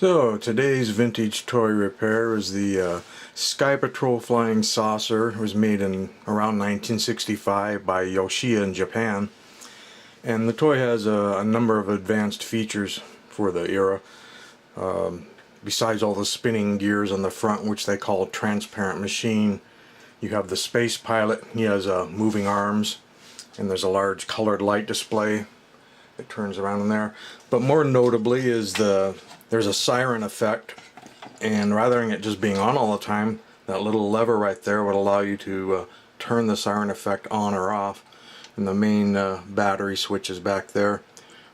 So today's vintage toy repair is the Sky Patrol Flying Saucer. It was made in around 1965 by Yoshia in Japan, and the toy has a number of advanced features for the era. Besides all the spinning gears on the front, which they call transparent machine, you have the space pilot. He has moving arms, and there's a large colored light display that turns around in there. But more notably is there's a siren effect, and rather than it just being on all the time, that little lever right there would allow you to turn the siren effect on or off. And the main battery switch is back there.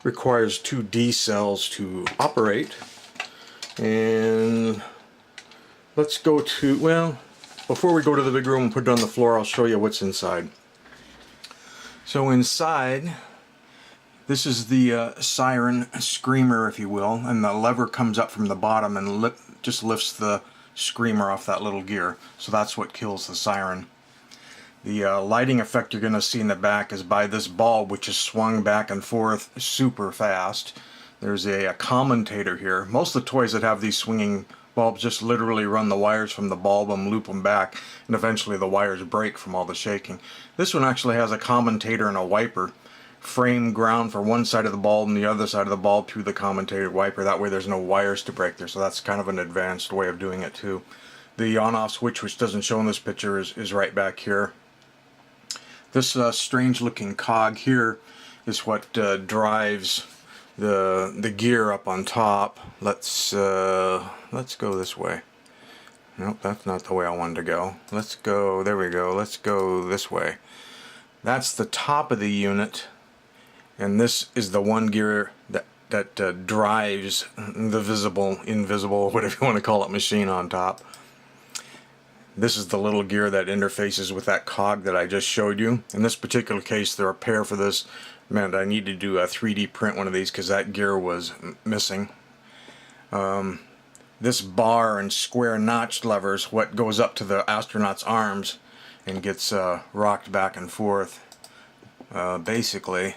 Requires 2 D cells to operate. And let's go to, well, before we go to the big room and put it on the floor, I'll show you what's inside. So inside, this is the siren screamer, if you will, and the lever comes up from the bottom and just lifts the screamer off that little gear. So that's what kills the siren. The lighting effect you're going to see in the back is by this bulb, which is swung back and forth super fast. There's a commentator here. Most of the toys that have these swinging bulbs just literally run the wires from the bulb and loop them back, and eventually the wires break from all the shaking. This one actually has a commentator and a wiper. Frame ground for one side of the bulb and the other side of the bulb through the commentator wiper. That way there's no wires to break there, so that's kind of an advanced way of doing it too. The on-off switch, which doesn't show in this picture, is right back here. This strange looking cog here is what drives the gear up on top. Let's go this way. Nope, that's not the way I wanted to go. Let's go, there we go, let's go this way. That's the top of the unit. And this is the one gear that drives the visible, invisible, whatever you want to call it, machine on top. This is the little gear that interfaces with that cog that I just showed you. In this particular case, the repair for this meant I need to do a 3D print one of these because that gear was missing. This bar and square notched levers, what goes up to the astronaut's arms and gets rocked back and forth. Basically,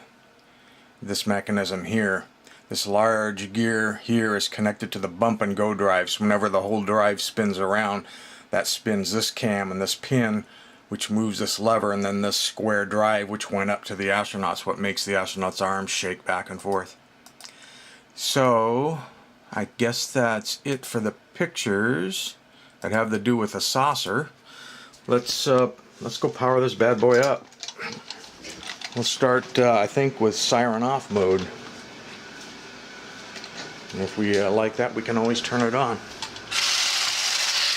this mechanism here, this large gear here is connected to the bump and go drive. So whenever the whole drive spins around, that spins this cam and this pin, which moves this lever, and then this square drive which went up to the astronauts, what makes the astronauts' arms shake back and forth. So I guess that's it for the pictures that have to do with the saucer. Let's go power this bad boy up. We'll start, I think, with siren off mode. And if we like that, we can always turn it on.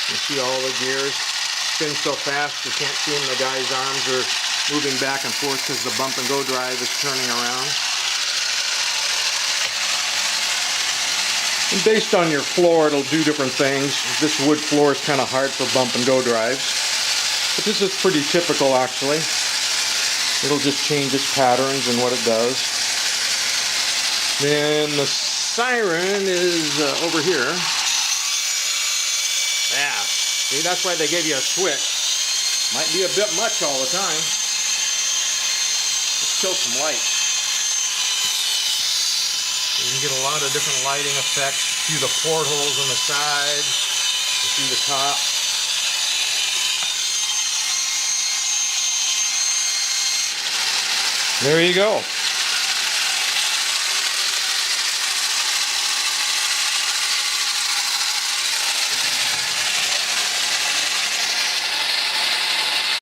You see all the gears spin so fast you can't see them. The guy's arms are moving back and forth because the bump and go drive is turning around. And based on your floor, it'll do different things. This wood floor is kind of hard for bump and go drives. But this is pretty typical, actually. It'll just change its patterns and what it does. Then the siren is over here. Yeah, see, that's why they gave you a switch. Might be a bit much all the time. Let's kill some light. You can get a lot of different lighting effects through the portholes on the side, and through the top. There you go.